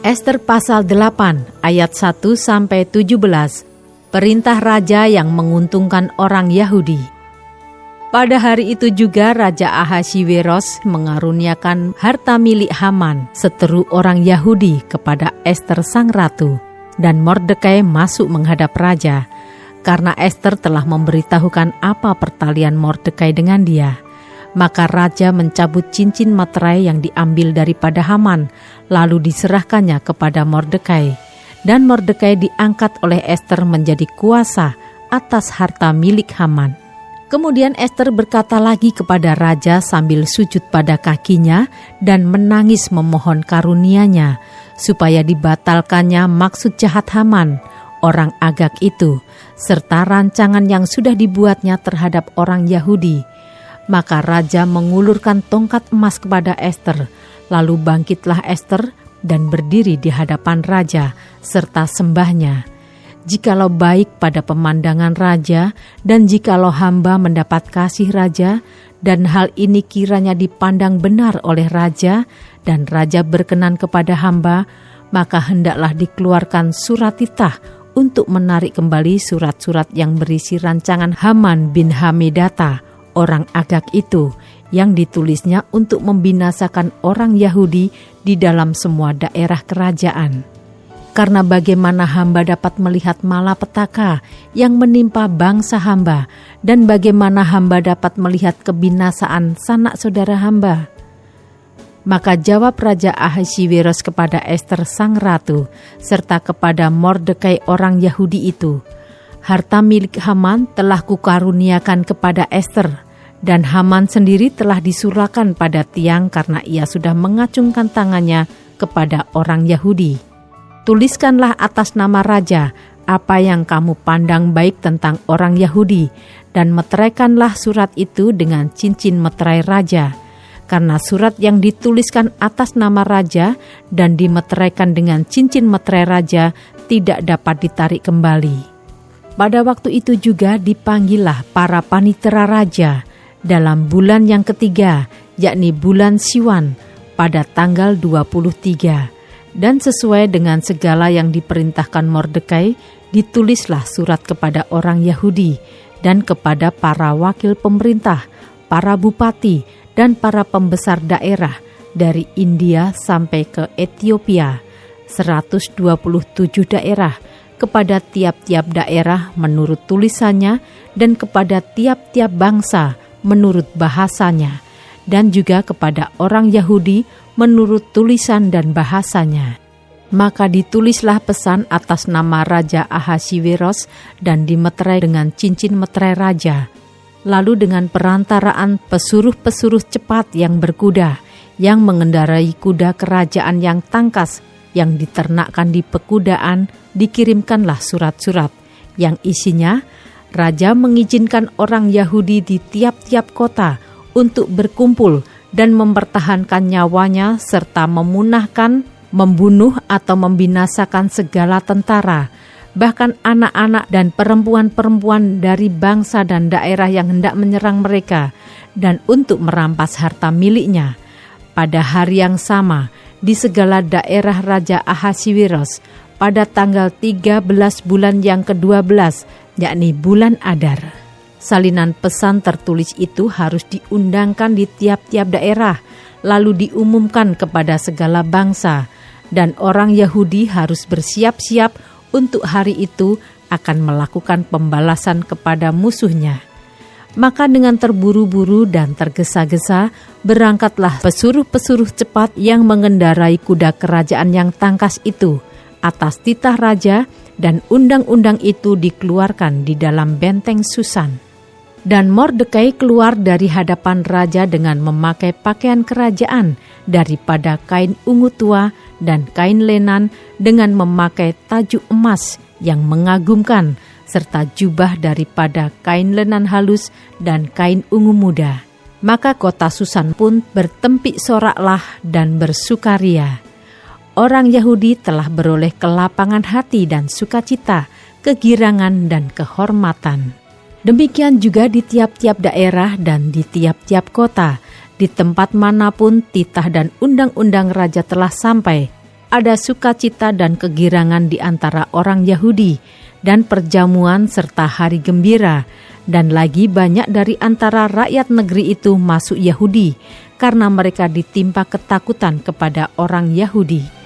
Ester pasal 8 ayat 1-17. Perintah raja yang menguntungkan orang Yahudi. Pada hari itu juga Raja Ahasiweros mengaruniakan harta milik Haman, seteru orang Yahudi, kepada Ester sang ratu. Dan Mordekai masuk menghadap raja, karena Ester telah memberitahukan apa pertalian Mordekai dengan dia. Maka raja mencabut cincin materai yang diambil daripada Haman, lalu diserahkannya kepada Mordekai. Dan Mordekai diangkat oleh Ester menjadi kuasa atas harta milik Haman. Kemudian Ester berkata lagi kepada raja sambil sujud pada kakinya dan menangis memohon karunia-Nya, supaya dibatalkannya maksud jahat Haman, orang Agag itu, serta rancangan yang sudah dibuatnya terhadap orang Yahudi. Maka raja mengulurkan tongkat emas kepada Ester, lalu bangkitlah Ester dan berdiri di hadapan raja serta sembahnya. Jikalau baik pada pemandangan raja, dan jikalau hamba mendapat kasih raja, dan hal ini kiranya dipandang benar oleh raja, dan raja berkenan kepada hamba, maka hendaklah dikeluarkan surat titah untuk menarik kembali surat-surat yang berisi rancangan Haman bin Hamedata, orang Agag itu, yang ditulisnya untuk membinasakan orang Yahudi di dalam semua daerah kerajaan. Karena bagaimana hamba dapat melihat malapetaka yang menimpa bangsa hamba, dan bagaimana hamba dapat melihat kebinasaan sanak saudara hamba. Maka jawab Raja Ahasiweros kepada Ester sang ratu, serta kepada Mordekai orang Yahudi itu, harta milik Haman telah kukaruniakan kepada Ester, dan Haman sendiri telah disurahkan pada tiang karena ia sudah mengacungkan tangannya kepada orang Yahudi. Tuliskanlah atas nama raja apa yang kamu pandang baik tentang orang Yahudi, dan meteraikanlah surat itu dengan cincin meterai raja. Karena surat yang dituliskan atas nama raja dan dimeteraikan dengan cincin meterai raja tidak dapat ditarik kembali. Pada waktu itu juga dipanggillah para panitera raja dalam bulan yang ketiga, yakni bulan Siwan, pada tanggal 23. Dan sesuai dengan segala yang diperintahkan Mordekai, ditulislah surat kepada orang Yahudi dan kepada para wakil pemerintah, para bupati, dan para pembesar daerah dari India sampai ke Ethiopia, 127 daerah, kepada tiap-tiap daerah menurut tulisannya dan kepada tiap-tiap bangsa menurut bahasanya, dan juga kepada orang Yahudi menurut tulisan dan bahasanya. Maka ditulislah pesan atas nama Raja Ahasiweros dan dimeterai dengan cincin meterai raja. Lalu dengan perantaraan pesuruh-pesuruh cepat yang berkuda, yang mengendarai kuda kerajaan yang tangkas, yang diternakkan di pekudaan, dikirimkanlah surat-surat, yang isinya, Raja mengizinkan orang Yahudi di tiap-tiap kota untuk berkumpul dan mempertahankan nyawanya serta memunahkan, membunuh atau membinasakan segala tentara, bahkan anak-anak dan perempuan-perempuan dari bangsa dan daerah yang hendak menyerang mereka, dan untuk merampas harta miliknya. Pada hari yang sama, di segala daerah Raja Ahasiweros, pada tanggal 13 bulan yang ke-12, yakni bulan Adar. Salinan pesan tertulis itu harus diundangkan di tiap-tiap daerah, lalu diumumkan kepada segala bangsa, dan orang Yahudi harus bersiap-siap untuk hari itu akan melakukan pembalasan kepada musuhnya. Maka dengan terburu-buru dan tergesa-gesa, berangkatlah pesuruh-pesuruh cepat yang mengendarai kuda kerajaan yang tangkas itu, atas titah raja, dan undang-undang itu dikeluarkan di dalam benteng Susan. Dan Mordekai keluar dari hadapan raja dengan memakai pakaian kerajaan daripada kain ungu tua dan kain lenan, dengan memakai tajuk emas yang mengagumkan, serta jubah daripada kain lenan halus dan kain ungu muda. Maka kota Susan pun bertempik soraklah dan bersukaria. Orang Yahudi telah beroleh kelapangan hati dan sukacita, kegirangan dan kehormatan. Demikian juga di tiap-tiap daerah dan di tiap-tiap kota, di tempat manapun titah dan undang-undang raja telah sampai, ada sukacita dan kegirangan di antara orang Yahudi, dan perjamuan serta hari gembira, dan lagi banyak dari antara rakyat negeri itu masuk Yahudi, karena mereka ditimpa ketakutan kepada orang Yahudi.